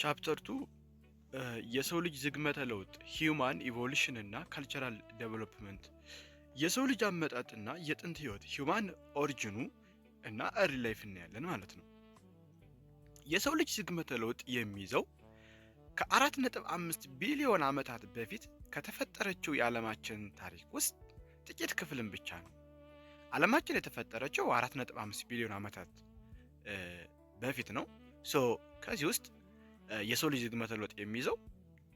ቻፕተር 2 የሰው ልጅ ዝግመተ ለውጥ ሂዩማን ኢቮሉሽን እና ካልቸራል ዴቨሎፕመንት የሰው ልጅ አመጣጥና የጥንት ህይወት ሂዩማን ኦሪጂኑ እና እርሊ ላይፍ እናያለን ማለት ነው። የሰው ልጅ ዝግመተ ለውጥ የሚይዘው ከ4.5 ቢሊዮን ዓመታት በፊት ከተፈጠረችው የዓለማችን ታሪክ ውስጥ ጥቂት ክፍልን ብቻ ነው። ዓለማችን የተፈጠረችው 4.5 ቢሊዮን ዓመታት በፊት ነው። ከዚህ ውስጥ የሰው ልጅ ዝግመተ ለውጥ የሚይዘው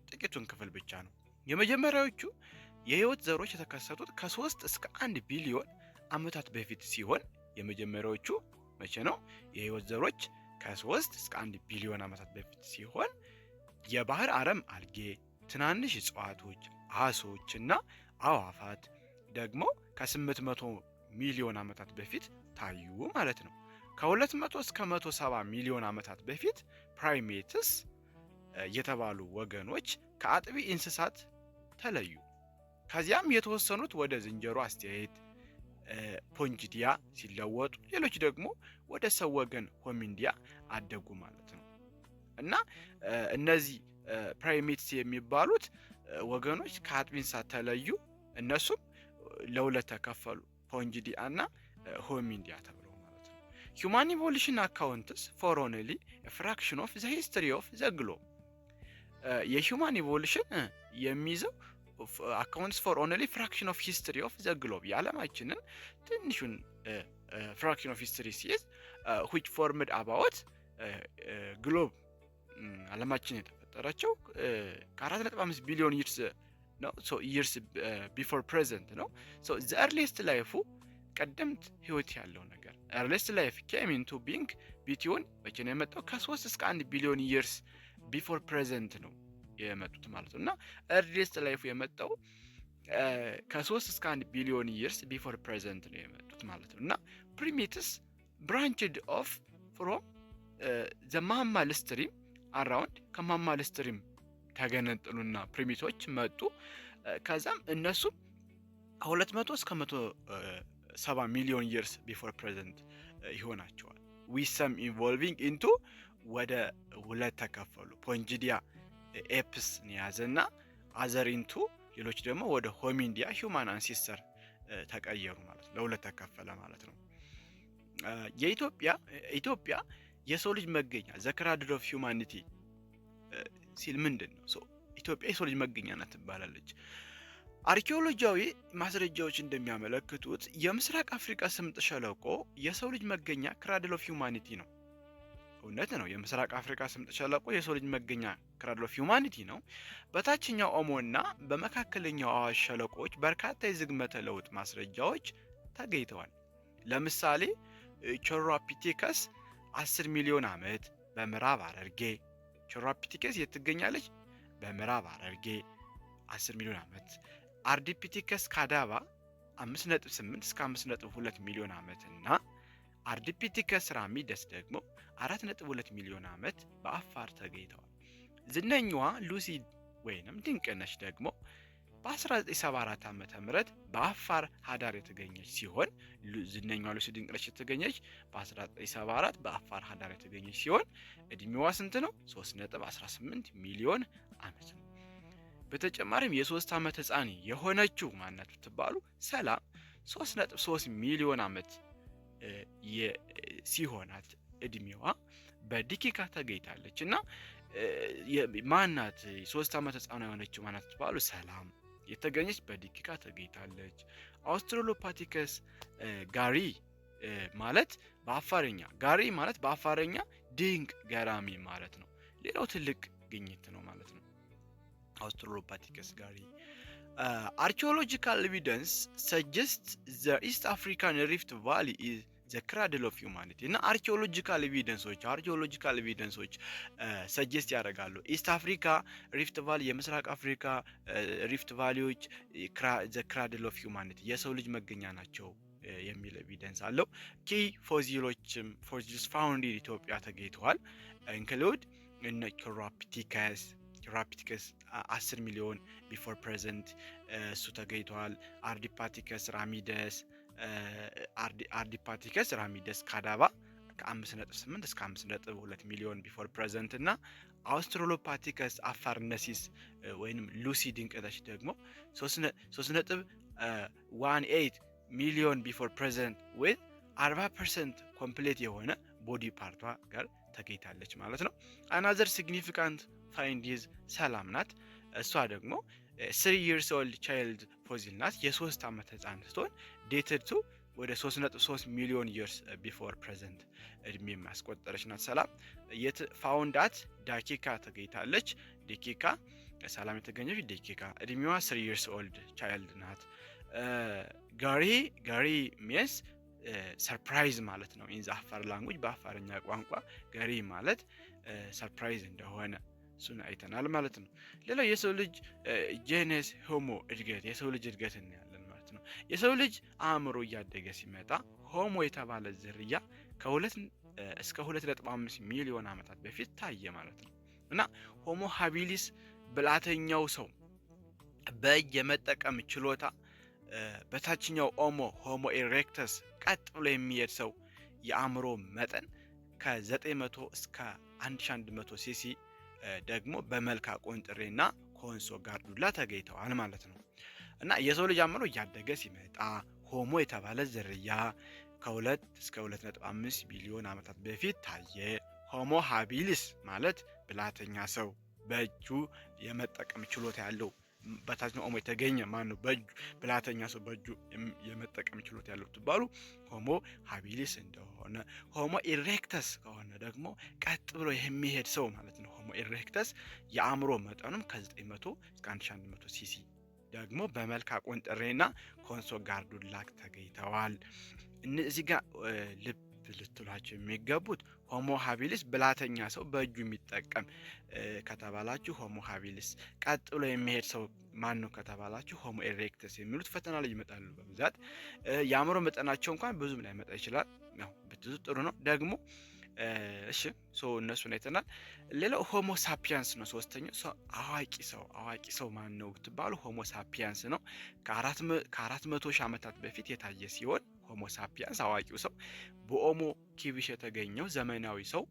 ጥቂቱን ክፍል ብቻ ነው። የመጀመሪያዎቹ የህይወት ዘሮች የተከሰቱት ከ3 እስከ 1 ቢሊዮን ዓመታት በፊት ሲሆን የመጀመሪያዎቹ መቼ ነው? የህይወት ዘሮች ከ3 እስከ 1 ቢሊዮን ዓመታት በፊት ሲሆን የባህር አረም አልጌ፣ ትናንሽ እጽዋቶች፣ አሶች እና አዋፋት ደግሞ ከ800 ሚሊዮን ዓመታት በፊት ታዩ ማለት ነው። ከ200 እስከ 170 ሚሊዮን ዓመታት በፊት ፕራይሜትስ የተባሉ ወገኖች ከአጥቢ እንስሳት ተለዩ። ከዚያም የተወሰኑት ወደ ዝንጀሮ አስተያየት ፖንጂዲያ ሲለወጡ፣ ሌሎች ደግሞ ወደ ሰው ወገን ሆሚንዲያ አደጉ ማለት ነው። እና እነዚህ ፕራይሜትስ የሚባሉት ወገኖች ከአጥቢ እንስሳት ተለዩ። እነሱም ለሁለት ተከፈሉ፣ ፖንጂዲያ እና ሆሚንዲያ ተብለው ማለት ነው። ሁማን ኢቮሉሽን አካውንትስ ፎር ኦንሊ ፍራክሽን ኦፍ ዘ ሂስትሪ ኦፍ ዘ ግሎብ የሁማን ኢቮሉሽን የሚይዘው አካውንትስ ፎር ኦንሊ ፍራክሽን ኦፍ ሂስትሪ ኦፍ ዘ ግሎብ የዓለማችንን ትንሹን ፍራክሽን ኦፍ ሂስትሪ ሲይዝ which formed about ግሎብ ዓለማችን የተፈጠረችው ከ4.5 ቢሊዮን ይርስ ነው። ይርስ ቢፎር ፕሬዘንት ነው። ዘ ኤርሊስት ላይፉ ቀደምት ህይወት ያለው ነገር ኤርሊስት ላይፍ ኬም ኢንቱ ቢንግ ቢትዊን መቼ ነው የመጣው? ከ3 እስከ 1 ቢሊዮን ይርስ ቢፎር ፕሬዘንት ነው የመጡት ማለት ነው። እና ኤርሊስት ላይፉ የመጣው ከ3 እስከ 1 ቢሊዮን ይርስ ቢፎር ፕሬዘንት ነው የመጡት ማለት ነው። እና ፕሪሚትስ ብራንችድ ኦፍ ፍሮም ዘ ማማል ስትሪም አራውንድ ከማማል ስትሪም ተገነጠሉና ፕሪሚቶች መጡ። ከዛም እነሱ ከ200 እስከ 170 ሚሊዮን ይርስ ቢፎር ፕሬዘንት ይሆናቸዋል። ዊዝ ሰም ኢንቮልቪንግ ኢንቱ ወደ ሁለት ተከፈሉ። ፖንጂዲያ ኤፕስ ያዘና አዘር ኢንቱ ሌሎች ደግሞ ወደ ሆሚንዲያ ሂውማን አንሲስተር ተቀየሩ ማለት ነው። ለሁለት ተከፈለ ማለት ነው። ኢትዮጵያ የሰው ልጅ መገኛ ዘ ክራድል ኦፍ ሂውማኒቲ ሲል ምንድን ነው? ኢትዮጵያ የሰው ልጅ መገኛ ናት ትባላለች። አርኪኦሎጂያዊ ማስረጃዎች እንደሚያመለክቱት የምስራቅ አፍሪካ ስምጥ ሸለቆ የሰው ልጅ መገኛ ክራድል ኦፍ ሂውማኒቲ ነው። እውነት ነው። የምስራቅ አፍሪካ ስምጥ ሸለቆ የሰው ልጅ መገኛ ክራድል ኦፍ ሂውማኒቲ ነው። በታችኛው ኦሞ እና በመካከለኛው አዋሽ ሸለቆዎች በርካታ የዝግመተ ለውጥ ማስረጃዎች ተገኝተዋል። ለምሳሌ ቾራፒቴከስ 10 ሚሊዮን ዓመት በምዕራብ ሐረርጌ። ቾራፒቴከስ የት ትገኛለች? በምዕራብ ሐረርጌ 10 ሚሊዮን ዓመት። አርዲፒቴከስ ካዳባ 5.8 እስከ 5.2 ሚሊዮን ዓመት እና አርዲፒቴከስ ራሚደስ ደግሞ 4.2 ሚሊዮን ዓመት በአፋር ተገኝተዋል። ዝነኛዋ ሉሲ ወይንም ድንቅነሽ ደግሞ በ1974 ዓመተ ምህረት በአፋር ሀዳር የተገኘች ሲሆን ዝነኛዋ ሉሲ ድንቅነሽ የተገኘች በ1974 በአፋር ሀዳር የተገኘች ሲሆን እድሜዋ ስንት ነው? 3.18 ሚሊዮን ዓመት ነው። በተጨማሪም የ3 ዓመት ህፃን የሆነችው ማናት ብትባሉ ሰላም 3.3 ሚሊዮን ዓመት ሲሆናት እድሜዋ በዲኪካ ተገኝታለች። እና ማናት 3 ዓመት ህፃን የሆነችው ማናት ብትባሉ ሰላም የተገኘች በዲኪካ ተገኝታለች። አውስትራሎፓቲከስ ጋሪ ማለት በአፋርኛ ጋሪ ማለት በአፋርኛ ድንቅ ገራሚ ማለት ነው። ሌላው ትልቅ ግኝት ነው ማለት ነው። አውስትራሎፓቲከስ ጋሪ archaeological evidence suggests the East African Rift Valley is the cradle of humanity እና archaeological evidenceዎች suggest ያደርጋሉ ኢስት አፍሪካ ሪፍት ቫሊ የምስራቅ አፍሪካ ሪፍት ቫሊዎች the cradle of humanity የሰው ልጅ መገኛ ናቸው የሚል ኤቪደንስ አለው። ኪ ፎሲልስ ፋውንድ ኢን ኢትዮጵያ ተገኝተዋል። include እነ ቾራፒቴከስ 10 ሚሊዮን ቢፎር ፕሬዘንት እሱ ተገኝተዋል። አርዲፒቴከስ ራሚደስ ካዳባ ከ5.8 እስከ 5.2 ሚሊዮን ቢፎር ፕሬዘንት እና አውስትራሎፓቲከስ አፋርነሲስ ወይንም ሉሲ ድንቅነሽ ደግሞ 3.18 ሚሊዮን ቢፎር ፕሬዘንት ዊዝ 40% ኮምፕሌት የሆነ ቦዲ ፓርቷ ጋር ተገኝታለች ማለት ነው። አናዘር ሲግኒፊካንት ፋይንድ ኢዝ ሰላም ናት። እሷ ደግሞ 3 years old child ፎሲል ናት። የ3 ዓመት ህፃን ስትሆን ዴትድ ቱ ወደ 3.3 ሚሊዮን years ቢፎር ፕሬዘንት እድሜ ማስቆጠረች ናት። ሰላም ፋውንዳት ዳኪካ ተገኝታለች። ዳኪካ ሰላም የተገኘች ዳኪካ እድሜዋ 3 years old child ናት። ጋሪ ሚንስ ሰርፕራይዝ ማለት ነው። ኢን ዘ አፋር ላንጉጅ በአፋርኛ ቋንቋ ጋሪ ማለት ሰርፕራይዝ እንደሆነ እሱን አይተናል ማለት ነው። ሌላው የሰው ልጅ ጄነስ ሆሞ እድገት የሰው ልጅ እድገት እናያለን ማለት ነው። የሰው ልጅ አእምሮ እያደገ ሲመጣ ሆሞ የተባለ ዝርያ ከ2 እስከ 2.5 ሚሊዮን ዓመታት በፊት ታየ ማለት ነው። እና ሆሞ ሃቢሊስ ብልሃተኛው ሰው በእጅ የመጠቀም ችሎታ በታችኛው ሆሞ ኢሬክተስ ቀጥ ብሎ የሚሄድ ሰው የአእምሮ መጠን ከ900 እስከ 1100 ሲሲ ደግሞ በመልካ ቆንጥሬና ኮንሶ ጋርዱላ ተገኝተዋል ማለት ነው። እና የሰው ልጅ አእምሮ እያደገ ሲመጣ ሆሞ የተባለ ዝርያ ከ2 እስከ 2.5 ቢሊዮን ዓመታት በፊት ታየ። ሆሞ ሃቢሊስ ማለት ብልሃተኛ ሰው በእጁ የመጠቀም ችሎታ ያለው በታችኛው ሆሞ የተገኘ ማን ነው? በእጁ ብልሃተኛ ሰው በእጁ የመጠቀም ችሎታ ያለው ትባሉ ሆሞ ሃቢሊስ እንደሆነ። ሆሞ ኢሬክተስ ከሆነ ደግሞ ቀጥ ብሎ የሚሄድ ሰው ማለት ነው። ሆሞ ኢሬክተስ የአእምሮ መጠኑም ከ900 እስከ 1100 ሲሲ ደግሞ በመልካ ቆንጥሬና ኮንሶ ጋርዱላ ተገኝተዋል። እነዚህ ጋር ልብ ልትሏቸው የሚገቡት ሆሞ ሃቢሊስ ብልሃተኛ ሰው በእጁ የሚጠቀም ከተባላችሁ ሆሞ ሃቢሊስ፣ ቀጥ ብሎ የሚሄድ ሰው ማን ነው ከተባላችሁ ሆሞ ኢሬክተስ የሚሉት ፈተና ላይ ይመጣሉ በብዛት። የአእምሮ መጠናቸው እንኳን ብዙም ላይመጣ ይችላል። ያው ብትዙ ጥሩ ነው ደግሞ። እሺ እነሱን አይተናል። ሌላው ሆሞ ሳፒያንስ ነው። ሶስተኛው አዋቂ ሰው ማን ነው ብትባሉ ሆሞ ሳፒያንስ ነው። ከ400 ሺህ ዓመታት በፊት የታየ ሲሆን ሆሞ ሳፒያንስ አዋቂው ሰው በኦሞ ኪቪሽ የተገኘው ዘመናዊ ሰው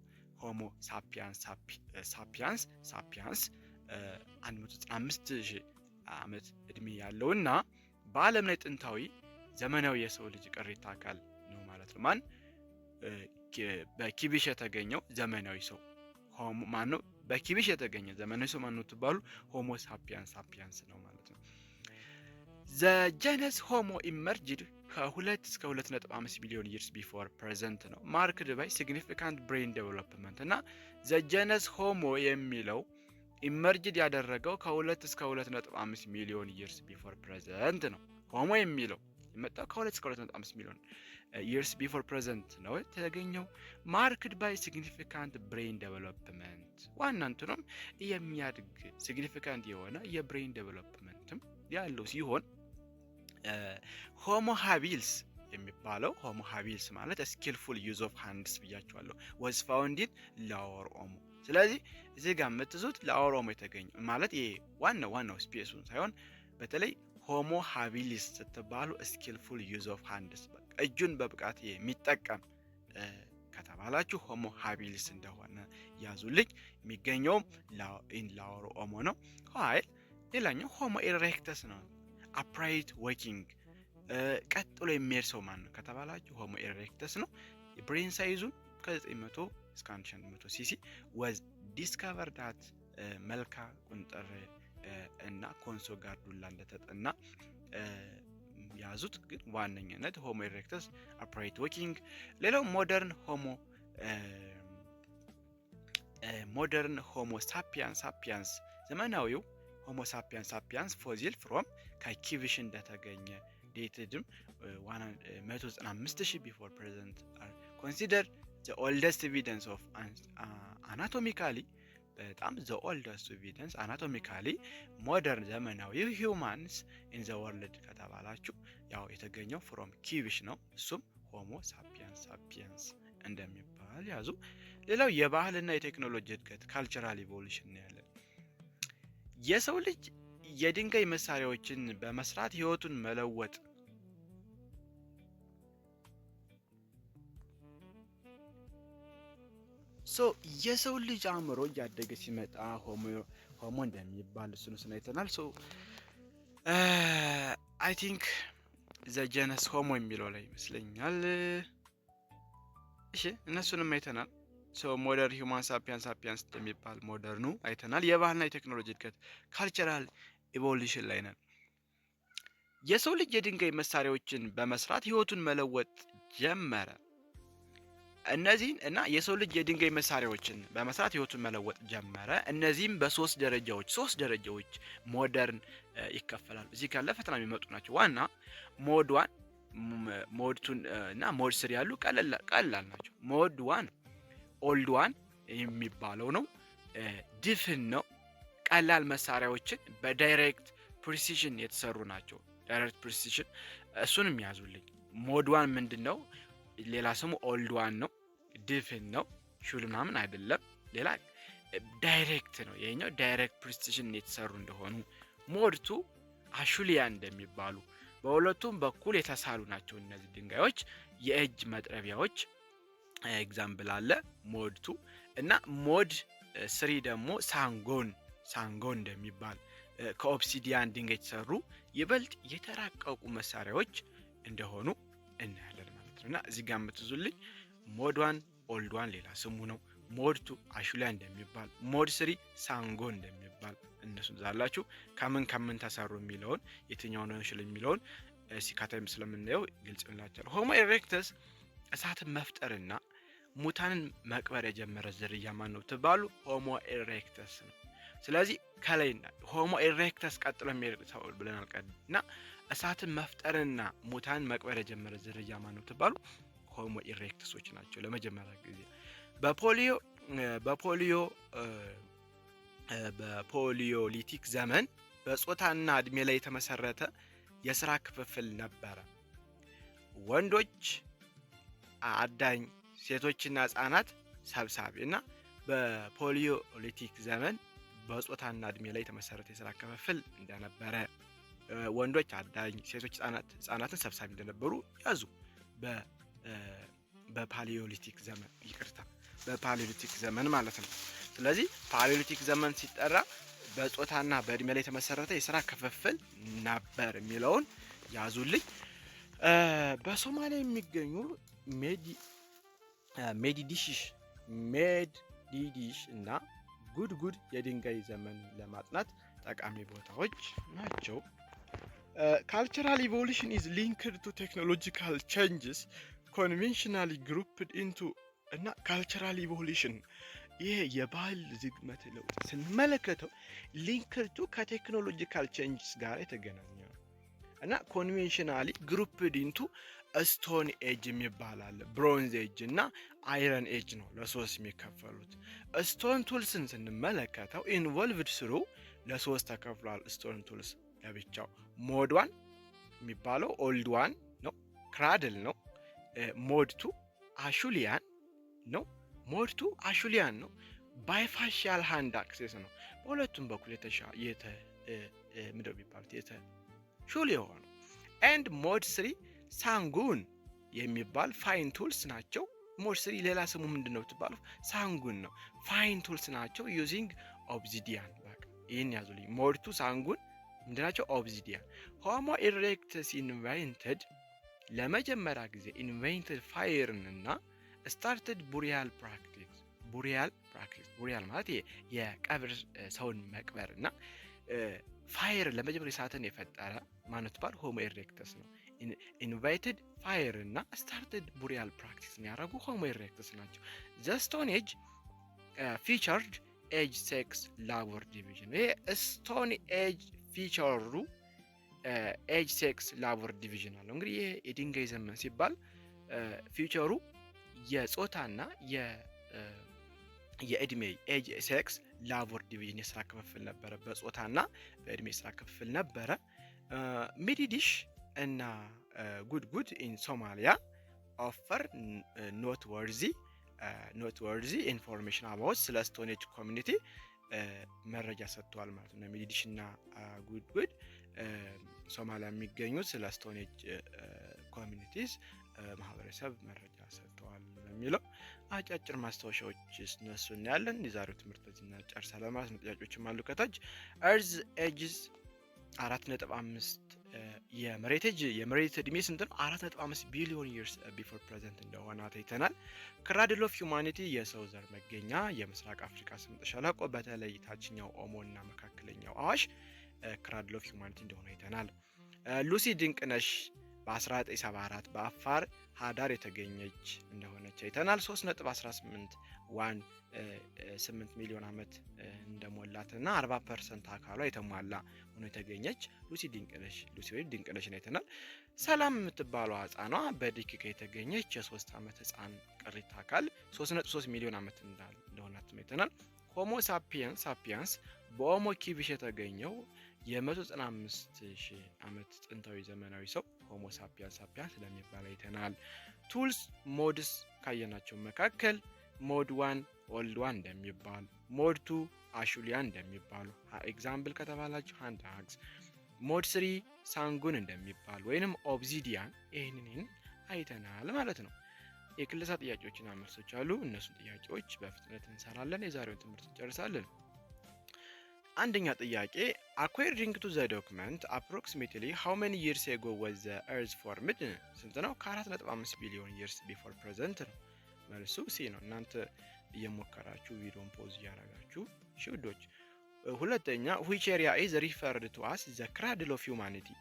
ሆሞ ሳፒያንስ 195,000 ዓመት እድሜ ያለውና በዓለም ላይ ጥንታዊ ዘመናዊ የሰው ልጅ ቅሪተ አካል ነው ማለት ነው። ማን በኪቪሽ የተገኘው ዘመናዊ ሰው ሆሞ ማን ነው? በኪቪሽ የተገኘ ዘመናዊ ሰው ማን ነው ትባሉ ሆሞ ሳፒያንስ ነው ማለት ነው። ዘ ጀነስ ሆሞ ኢመርጅድ ከ2 እስከ 2.5 ቢሊዮን years before present ነው። ማርክድ ባይ ሲግኒፊካንት ብሬን ዴቨሎፕመንት እና ዘ ጀነስ ሆሞ የሚለው ኢመርጅድ ያደረገው ከ2 እስከ 2.5 ሚሊዮን years before present ነው። ሆሞ የሚለው የመጣው ከ2 እስከ 2.5 ሚሊዮን years before present ነው የተገኘው። ማርክድ ባይ ሲግኒፊካንት ብሬን ዴቨሎፕመንት ዋና እንትኑም የሚያድግ ሲግኒፊካንት የሆነ የብሬን ዴቨሎፕመንትም ያለው ሲሆን ሆሞ ሃቢልስ የሚባለው ሆሞ ሃቢልስ ማለት ስኪልፉል ዩዝ ኦፍ ሃንድስ ብያቸዋለሁ። was found in ላወር ኦሞ። ስለዚህ እዚህ ጋር የምትዙት ላወር ኦሞ የተገኘ ማለት ይሄ ዋናው ስፔሱን ሳይሆን በተለይ ሆሞ ሃቢሊስ ስትባሉ ስኪልፉል ዩዝ ኦፍ ሃንድስ በቃ እጁን በብቃት የሚጠቀም ከተባላችሁ ሆሞ ሃቢሊስ እንደሆነ ያዙልኝ። የሚገኘውም ላወር ኦሞ ነው። ሌላኛው ሆሞ ኢሬክተስ ነው። አፕራይት ዎኪንግ ቀጥሎ የሚሄድ ሰው ማን ነው ከተባላችሁ ሆሞ ኢሬክተስ ነው። የብሬን ሳይዙ ከ900 እስከ 1100 ሲሲ was discovered at መልካ ቁንጥር እና ኮንሶ ጋርዱላ እንደተጠና ያዙት። ግን ዋነኛነት ሆሞ ኢሬክተስ አፕራይት ዎኪንግ። ሌላው ሞደርን ሆሞ ሳፒያንስ ዘመናዊው ሆሞ ሳፒያንስ ፎሲል ፍሮም ከኪቪሽ እንደተገኘ ዴትድም 195,000 ቢፎር ፕሬዘንት አር ኮንሲደርድ ዘ ኦልደስት ኤቪደንስ ኦፍ አናቶሚካሊ በጣም ዘ ኦልደስት ኤቪደንስ አናቶሚካሊ ሞደርን ዘመናዊ ሂውማንስ ኢን ዘ ወርልድ ከተባላችሁ ያው የተገኘው ፍሮም ኪቪሽ ነው። እሱም ሆሞ ሳፒያንስ እንደሚባል ያዙ። ሌላው የባህልና የቴክኖሎጂ እድገት ካልቸራል ኢቮሉሽን ነው ያለን። የሰው ልጅ የድንጋይ መሳሪያዎችን በመስራት ህይወቱን መለወጥ ሶ የሰው ልጅ አእምሮ እያደገ ሲመጣ ሆሞ እንደሚባል እሱን አይተናል። ሶ አይ ቲንክ ዘ ጀነስ ሆሞ የሚለው ላይ ይመስለኛል። እሺ እነሱንም አይተናል። ሶ ሞደርን ሂውማን ሳፒያንስ እንደሚባል ሞደርኑ አይተናል። የባህልና የቴክኖሎጂ እድገት ካልቸራል ኢቮሉሽን ላይ ነን። የሰው ልጅ የድንጋይ መሳሪያዎችን በመስራት ህይወቱን መለወጥ ጀመረ። እነዚህን እና የሰው ልጅ የድንጋይ መሳሪያዎችን በመስራት ህይወቱን መለወጥ ጀመረ። እነዚህም በሶስት ደረጃዎች ሞደርን ይከፈላሉ። እዚህ ካለ ፈተና የሚመጡ ናቸው። ዋና ሞድ 1 ሞድ 2 እና ሞድ 3 ያሉ ቀላል ናቸው። ሞድ 1 ኦልድ 1 የሚባለው ነው። ድፍን ነው። ቀላል መሳሪያዎችን በዳይሬክት ፕሪሲዥን የተሰሩ ናቸው። ዳይሬክት ፕሪሲዥን እሱንም ያዙልኝ። ሞድ 1 ምንድነው? ሌላ ስሙ ኦልድ 1 ነው። ድፍን ነው። ሹል ምናምን አይደለም። ሌላ ዳይሬክት ነው። ይሄኛው ዳይሬክት ፕሪሲዥን የተሰሩ እንደሆኑ፣ ሞድ 2 አሹሊያን እንደሚባሉ በሁለቱም በኩል የተሳሉ ናቸው። እነዚህ ድንጋዮች የእጅ መጥረቢያዎች ኤግዛምፕል አለ ሞድ 2 እና ሞድ 3 ደግሞ ሳንጎን እንደሚባል ከኦብሲዲያን ድንጋይ የተሰሩ ይበልጥ የተራቀቁ መሳሪያዎች እንደሆኑ እናያለን ማለት ነው። እና እዚህ ጋር የምትዙልኝ ሞድ 1 ኦልድ 1 ሌላ ስሙ ነው። ሞድ 2 አሹሊያን እንደሚባል፣ ሞድ 3 ሳንጎን እንደሚባል እነሱ ዛላችሁ ከምን ተሰሩ የሚለውን የትኛው ነው ሽል የሚለውን ሲካታይም ስለምናየው ግልጽ ይሆንላችኋል። ሆሞ ኢሬክተስ እሳትን መፍጠርና ሙታንን መቅበር የጀመረ ዝርያ ማን ነው ተባሉ? ሆሞ ኢሬክተስ ነው። ስለዚህ ከላይና ሆሞ ኢሬክተስ ቀጥሎ የሚርተው ብለናል ቀድና እሳትን መፍጠርና ሙታንን መቅበር የጀመረ ዝርያ ማን ነው ተባሉ? ሆሞ ኢሬክተሶች ናቸው። ለመጀመሪያ ጊዜ በፖሊዮሊቲክ ዘመን በጾታና እድሜ ላይ የተመሰረተ የሥራ ክፍፍል ነበረ። ወንዶች አዳኝ፣ ሴቶችና ህጻናት ሰብሳቢ እና በፖሊዮሊቲክ ዘመን በጾታና እድሜ ላይ የተመሰረተ የሥራ ክፍፍል እንደነበረ፣ ወንዶች አዳኝ፣ ሴቶች ህጻናትን ሰብሳቢ እንደነበሩ ያዙ። በፓሊዮሊቲክ ዘመን በፓሊዮሊቲክ ዘመን ማለት ነው። ስለዚህ ፓሊዮሊቲክ ዘመን ሲጠራ በጾታና በእድሜ ላይ የተመሰረተ የሥራ ክፍፍል ነበር የሚለውን ያዙልኝ። በሶማሊያ የሚገኙ ሜዲዲሽ እና ጉድጉድ የድንጋይ ዘመን ለማጥናት ጠቃሚ ቦታዎች ናቸው። ካልቸራል ኢቮሉሽን ኢዝ ሊንክድ ቱ ቴክኖሎጂካል ቼንጅስ ኮንቬንሽናሊ ግሩፕድ ኢንቱ እና ካልቸራል ኢቮሉሽን ይሄ የባህል ዝግመት ለውጥ ስንመለከተው ሊንክድ ቱ ከቴክኖሎጂካል ቼንጅስ ጋር የተገናኘ ነው እና ኮንቬንሽናሊ ግሩፕድ ኢንቱ ስቶን ኤጅ የሚባላል፣ ብሮንዝ ኤጅ እና አይረን ኤጅ ነው ለሶስት የሚከፈሉት። ስቶን ቱልስን ስንመለከተው ኢንቮልቭድ ስሩ ለሶስት ተከፍሏል። ስቶን ቱልስ ለብቻው ሞድ 1 የሚባለው ኦልድ 1 ነው፣ ክራድል ነው። ሞድ 2 አሹሊያን ነው። ሞድ 2 አሹሊያን ነው። ባይፋሻል ሃንድ አክሴስ ነው። በሁለቱም በኩል ምንድነው የሚባሉት ሹል የሆኑ ኤንድ ሞድ 3 ሳንጉን የሚባል ፋይን ቱልስ ናቸው። ሞድ 3 ሌላ ስሙ ምንድነው ትባሉ? ሳንጉን ነው። ፋይን ቱልስ ናቸው ዩዚንግ ኦብሲዲያን። በቃ ይሄን ያዙልኝ። ሞድ 2 ሳንጉን ምንድናቸው? ኦብሲዲያን። ሆሞ ኢሬክተስ ኢንቨንትድ ለመጀመሪያ ጊዜ ኢንቨንትድ ፋየርን እና ስታርትድ ቡሪያል ፕራክቲስ። ቡሪያል ማለት የቀብር ሰውን መቅበር እና ፋየር ለመጀመሪያ እሳትን የፈጠረ ማለት ባል ሆሞ ኢሬክተስ ነው። ኢንቫይትድ ፋየር እና ስታርትድ ቡሪያል ፕራክቲስ የሚያደርጉ ሆሞ ኢሬክተስ ናቸው። ዘ ስቶን ኤጅ ፊቸርድ ኤጅ ሴክስ ላቦር ዲቪዥን። ይሄ ስቶን ኤጅ ፊቸሩ ኤጅ ሴክስ ላቦር ዲቪዥን አለው። እንግዲህ ይሄ የድንጋይ ዘመን ሲባል ፊቸሩ የጾታና የእድሜ ኤጅ ሴክስ ላቦር ዲቪዥን የስራ ክፍፍል ነበረ። በጾታና በእድሜ ስራ ክፍፍል ነበረ። ሜዲዲሽ እና ጉድጉድ ኢን ሶማሊያ ኦፈር ኖት ወርዚ ኢንፎርሜሽን አባውት ስለ ስቶን ኤጅ ኮሚኒቲ መረጃ ሰጥተዋል ማለት ነው። ሜዲዲሽ እና ጉድጉድ ሶማሊያ የሚገኙት ስለ ስቶን ኤጅ ኮሚኒቲስ ማህበረሰብ መረጃ ሰጥተዋል። የሚለው። አጫጭር ማስታወሻዎች እነሱ እናያለን። የዛሬው ትምህርት በዚህ እንጨርሳለን ማለት ነው። ጥያቄዎችም አሉ ከታች። ኤርዝ ኤጅስ 4.5 የመሬት እድሜ ስንት ነው? 4.5 ቢሊዮን ይርስ ቢፎር ፕሬዘንት እንደሆነ አይተናል። ክራድል ኦፍ ሂውማኒቲ የሰው ዘር መገኛ የምስራቅ አፍሪካ ስምጥ ሸለቆ በተለይ ታችኛው ኦሞ እና መካከለኛው አዋሽ ክራድል ኦፍ ሂውማኒቲ እንደሆነ አይተናል። ሉሲ ድንቅነሽ በ1974 በአፋር ሀዳር የተገኘች እንደሆነች አይተናል። 3.18 ሚሊዮን ዓመት እንደሞላትና 40% አካሏ የተሟላ ሆኖ የተገኘች ሉሲ ድንቅነሽን አይተናል። ሰላም የምትባለው ሕፃኗ በዲኪካ የተገኘች የ3 ዓመት ሕፃን ቅሪተ አካል 3.3 ሚሊዮን ዓመት እንደሆናት አይተናል። ሆሞ ሳፒየንስ በኦሞ ኪቪሽ የተገኘው የ195,000 ዓመት ጥንታዊ ዘመናዊ ሰው ሆሞ ሳፒየንስ ስለሚባል አይተናል። ቱልስ ሞድስ ካየናቸው መካከል ሞድ 1 ኦልድ 1 እንደሚባል፣ ሞድ 2 አሹሊያን እንደሚባሉ ኤግዛምፕል ከተባላችሁ ሃንድ አክስ፣ ሞድ 3 ሳንጉን እንደሚባል ወይንም ኦብዚዲያን ይህንን አይተናል ማለት ነው። የክለሳ ጥያቄዎችና መልሶች አሉ። እነሱን ጥያቄዎች በፍጥነት እንሰራለን። የዛሬውን ትምህርት እንጨርሳለን። አንደኛ ጥያቄ according to the document approximately how many years ago was the earth formed? ስንት ነው? ከ4.5 ቢሊዮን years before present ነው። መልሱ ሲ ነው። እናንተ እየሞከራችሁ ቪዲዮን ፖዝ እያደረጋችሁ ሽውዶች። ሁለተኛ which area is referred to as the cradle of humanity?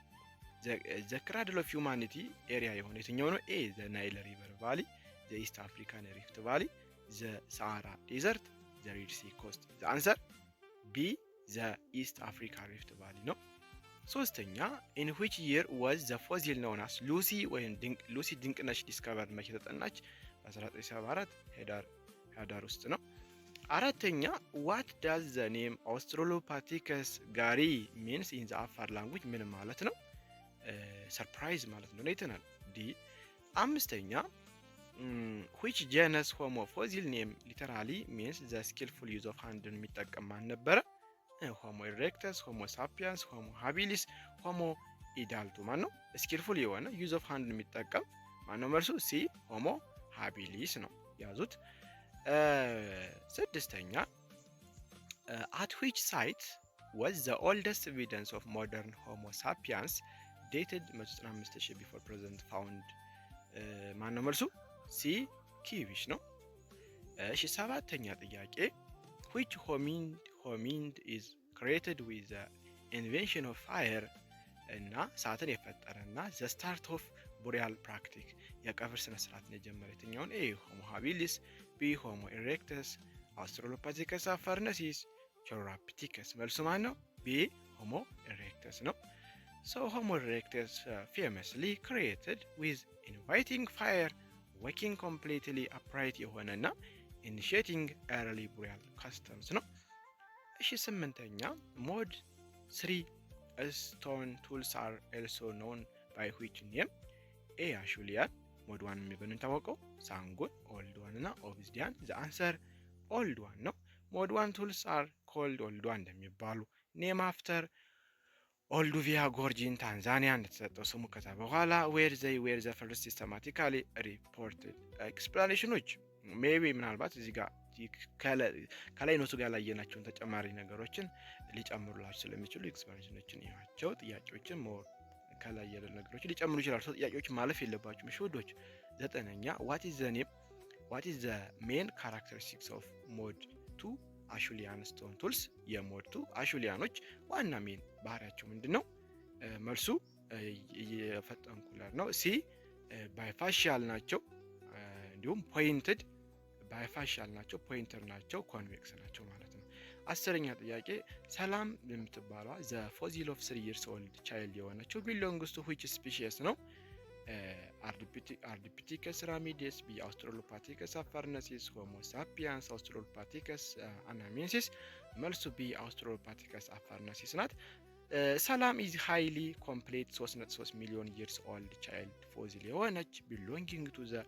the cradle of humanity area የሆነ የትኛው ነው? A the Nile River Valley, the East African Rift Valley, the Sahara Desert, the Red Sea Coast. the answer B the East Africa Rift Valley ነው። ሶስተኛ in which year was the fossil known as Lucy ሉሲ ድንቅነሽ ዲስከቨርድ መቼ ተጠናች? በ1974 ሄዳር ውስጥ ነው። አራተኛ what does the name Australopithecus gari means in the Afar language? ምን ማለት ነው? ሰርፕራይዝ ማለት ነው አይተናል። ዲ አምስተኛ which genus Homo fossil name literally means the skillful use of hand የሚጠቀም ማን ነበረ? ሆሞ ኢሬክተስ፣ ሆሞ ሳፒየንስ፣ ሆሞ ሃቢሊስ፣ ሆሞ ኢዳልቱ ማን ነው? ስኪልፉል የሆነ ዩዝ ኦፍ ሃንድ የሚጠቀም ማን ነው? መልሱ ሲ ሆሞ ሃቢሊስ ነው። ያዙት። ስድስተኛ at which site was the oldest evidence of modern Homo sapiens dated 195,000 before present found? ማን ነው መልሱ? ሲ ኪቪሽ ነው። እሺ ሰባተኛ ጥያቄ which hominid is created with the invention of fire እና እሳትን የፈጠረና the start of burial practice የቀብር ስነ ስርዓትን የጀመረ የትኛውን? ኤ ሆሞ ሃቢሊስ፣ ቢ ሆሞ ኢሬክተስ፣ አውስትራሎፒቴከስ አፋርነሲስ፣ ቸሮራፒቲከስ። መልሱ ማን ነው? ቢ ሆሞ ኢሬክተስ ነው። so homo erectus famously created with inviting fire, waking completely upright የሆነና initiating early burial customs ነው። እሺ ስምንተኛ ሞድ 3 stone tools are also known by which name? ኤ አሹሊያን ሞድ 1 የሚባለው ታወቀው፣ ሳንጉን ኦልድ 1 እና ኦብዚዲያን። the answer ኦልድ 1 ነው። ሞድ 1 tools are called ኦልድ 1 እንደሚባሉ name after ኦልዱቪያ ጎርጂን ታንዛኒያ እንደተሰጠው ስሙ ከዛ በኋላ where they were the first systematically reported explanationዎች ሜቢ ምናልባት እዚህ ጋር ከላይ ኖቱ ጋር ያላየናቸውን ተጨማሪ ነገሮችን ሊጨምሩላችሁ ስለሚችሉ ኤክስፕላኔሽኖችን ይያቸው። ጥያቄዎችን ሞር ከላይ ያለ ነገሮችን ሊጨምሩ ይችላሉ። ጥያቄዎች ማለፍ የለባችሁም ሽውዶች። ዘጠነኛ what is the main characteristics of mode 2 አሹሊያን ስቶን ቱልስ? የሞድ 2 አሹሊያኖች ዋና ሜን ባህሪያቸው ምንድነው? መልሱ የፈጠንኩላር ነው። ሲ ባይፋሻል ናቸው፣ እንዲሁም ፖይንትድ ባይፋሻል ናቸው፣ ፖይንተር ናቸው፣ ኮንቬክስ ናቸው ማለት ነው። አስረኛ ጥያቄ ሰላም የምትባሏ ዘ ፎሲል ኦፍ 3 years old child የሆነችው ቢሎንግስ ቱ which species ነው? አርዲፒቲከስ ራሚዴስ፣ ቢ አውስትራሎፓቲከስ አፋርነሲስ፣ ሆሞ ሳፒያንስ፣ አውስትራሎፓቲከስ አናሜንሲስ። መልሱ ቢ አውስትራሎፓቲከስ አፋርነሲስ ናት። ሰላም ኢዝ ሃይሊ ኮምፕሌት 3.3 ሚሊዮን years old child ፎሲል የሆነች ቢሎንጊንግ ቱ ዘ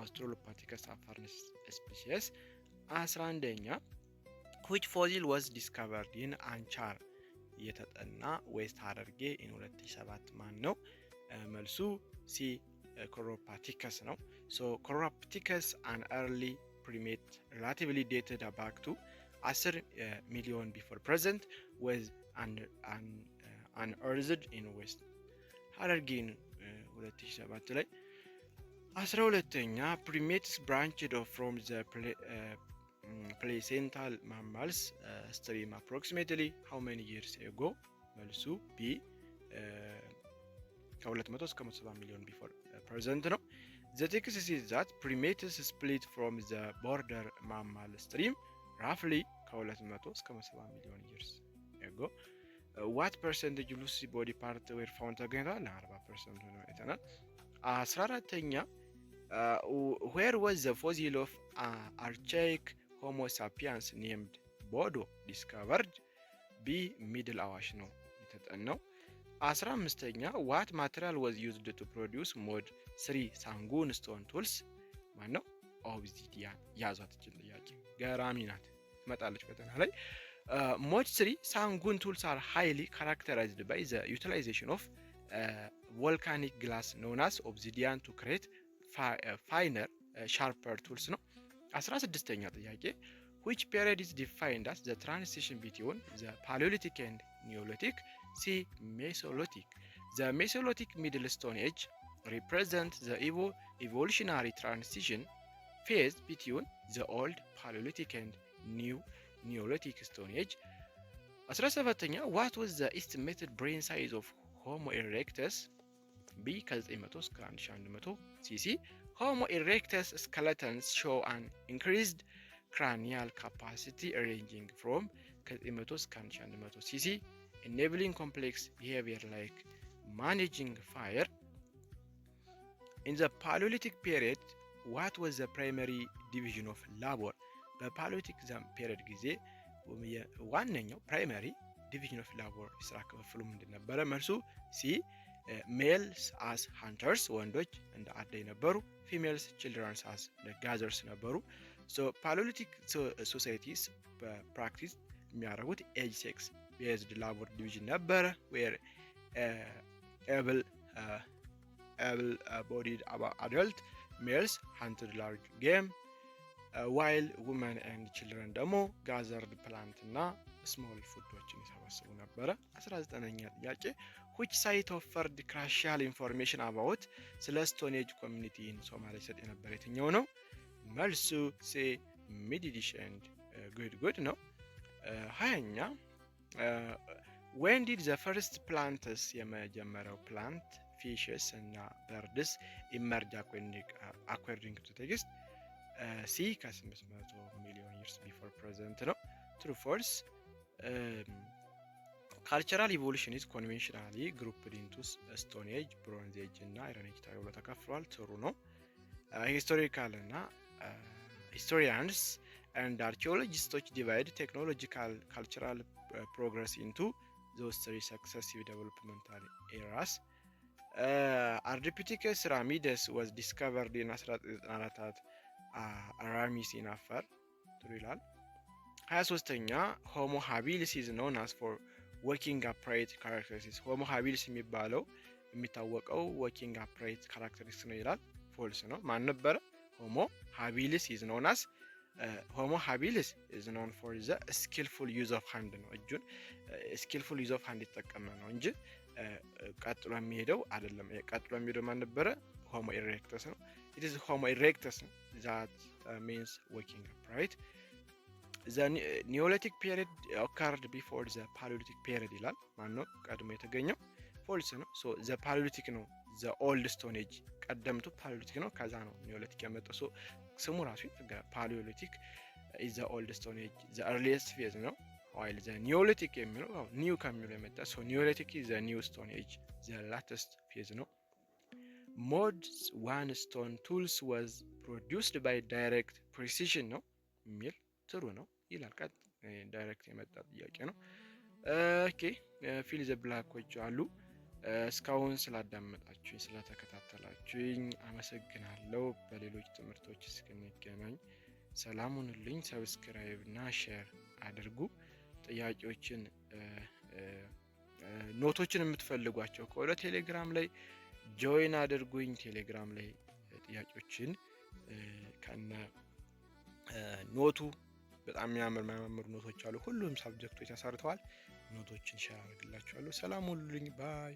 አውስትራሎፓቲከስ አፋርነሲስ ስፒሺስ። 11ኛ which fossil was discovered in አንቻር የተጠና ዌስት ሐረርጌ ኢን 2007 ማን ነው? መልሱ ሲ ኮሮፓቲከስ ነው። So Chiropithecus, an early primate relatively dated back to 10 million before present, was unearthed in West ሐረርጌን 2007 ላይ 12ኛ primates branched off from the placental mammals stream approximately how many years ago? መልሱ B ከ200 እስከ 170 ሚሊዮን ቢፎር ፕሬዘንት ነው። The text says that primates split from the border mammal stream roughly ከ200 እስከ 170 ሚሊዮን years ago. What percentage Lucy body part were found ተገኝተዋል? 40% ነው አይተናል። 14ኛ where was the fossil of archaic Homo sapiens named Bodo discovered? B middle አዋሽ ነው የተጠናው። 15ኛ what material was used to produce mod 3 sangoon stone tools? ማን ነው? ኦብሲዲያን። ያዟት ጥያቄ ገራሚ ናት፣ ትመጣለች ፈተና ላይ። mod 3 sangoon tools are highly characterized by the utilization of volcanic glass known as obsidian to create finer sharper tools ነው። 16ኛ ጥያቄ which period is defined as the transition between the Paleolithic and Neolithic? C Mesolithic. The Mesolithic Middle Stone Age represents the evolutionary transition phase between the old Paleolithic and new Neolithic Stone Age. 17ኛ what was the estimated brain size of Homo erectus? B ከ900 እስከ 1100 cc. Homo erectus skeletons show an increased cranial capacity ranging from ከ900 እስከ 1100 cc, enabling complex behavior like managing fire. In the Paleolithic period, what was the primary division of labor? በፓሊዮሊቲክ ፔሪድ ጊዜ ዋነኛው ፕራይመሪ ዲቪዥን ኦፍ ላቦር የስራ ክፍፍሉ ምንድን ነበረ? መልሱ ሲ ሜልስ አስ ሃንተርስ ወንዶች እንደ አዳኝ ነበሩ፣ ፊሜልስ ችልድረንስ አስ ጋዘርስ ነበሩ። ሶ ፓሊዮሊቲክ ሶሳይቲስ በፕራክቲስ የሚያደርጉት ኤጅ ሴክስ ቤዝድ ላቦር ዲቪዥን ነበረ ዌር ኤብል ቦዲድ አደልት ሜልስ ሃንትድ ላርጅ ጌም ዋይል ውመን ኤንድ ችልድረን ደግሞ ጋዘርድ ፕላንት እና ስሞል ፉዶችን ይሰበስቡ ነበረ። 19ኛ ጥያቄ which site offered crucial information about ስለ ስቶን ኤጅ ኮሚኒቲ ኢን ሶማሊያ ይሰጥ የነበረ የትኛው ነው? መልሱ ሲ ሚድዲሽ ኤንድ ጉድ ነው። 20ኛ when did the first plants የመጀመሪያው ፕላንት ፊሽስ እና በርድስ ኢመርጅ according to text? ሲ ከ800 ሚሊዮን years before present ነው። true false? cultural evolution is conventionally grouped into stone age, bronze age እና iron age ተብሎ ተከፍሏል። true ነው። historical እና historians and archaeologists divide technological cultural progress into those three successive developmental eras. Ardipithecus ramidus was discovered in 1994 አራሚስ ኢን አፋር ጥሩ ይላል። 23ኛ ሆሞ ሃቢሊስ is known as for working upright characteristics. ሆሞ ሃቢሊስ የሚባለው የሚታወቀው working upright characteristics ነው ይላል። ፎልስ ነው። ማን ነበረ? ሆሞ ሃቢሊስ is known as ሆሞ ሃቢሊስ is known for the skillful use of hand ነው። እጁን skillful use of hand ይጠቀም ነው እንጂ ቀጥሎ የሚሄደው አይደለም። ቀጥሎ የሚሄደው ማን ነበረ? ሆሞ ኢሬክተስ ነው። it is Homo erectus that means working upright. The Neolithic period occurred before the Paleolithic period ይላል። ማን ነው ቀድሞ የተገኘው? ፎልስ ነው። so the Paleolithic ነው the old stone age ቀደምቱ ፓሊዮሊቲክ ነው፣ ከዛ ነው ኒዮሊቲክ የመጣው። so ስሙ ራሱ ፓሊዮሊቲክ is the old stone age the earliest phase ነው፣ while the Neolithic የሚለው ኒው ከሚለው የመጣ so Neolithic is the new stone age the latest phase ነው። mod 1 stone tools was produced by direct precision ነው የሚል ትሩ ነው ይላል። ቀጥ ዳይሬክት የመጣ ጥያቄ ነው። ኦኬ ፊል ዘ ብላኮች አሉ። እስካሁን ስላዳመጣችሁኝ ስለተከታተላችሁኝ አመሰግናለሁ። በሌሎች ትምህርቶች እስክንገናኝ ሰላም ሁኑልኝ። ሰብስክራይብ እና ሼር አድርጉ። ጥያቄዎችን ኖቶችን የምትፈልጓቸው ከሆነ ቴሌግራም ላይ ጆይን አድርጉኝ። ቴሌግራም ላይ ጥያቄዎችን ከነ ኖቱ በጣም የሚያማምሩ ኖቶች አሉ። ሁሉም ሳብጀክቶች ተሰርተዋል። ኖቶችን ሼር አድርግላችኋለሁ። ሰላም ሁሉልኝ ባይ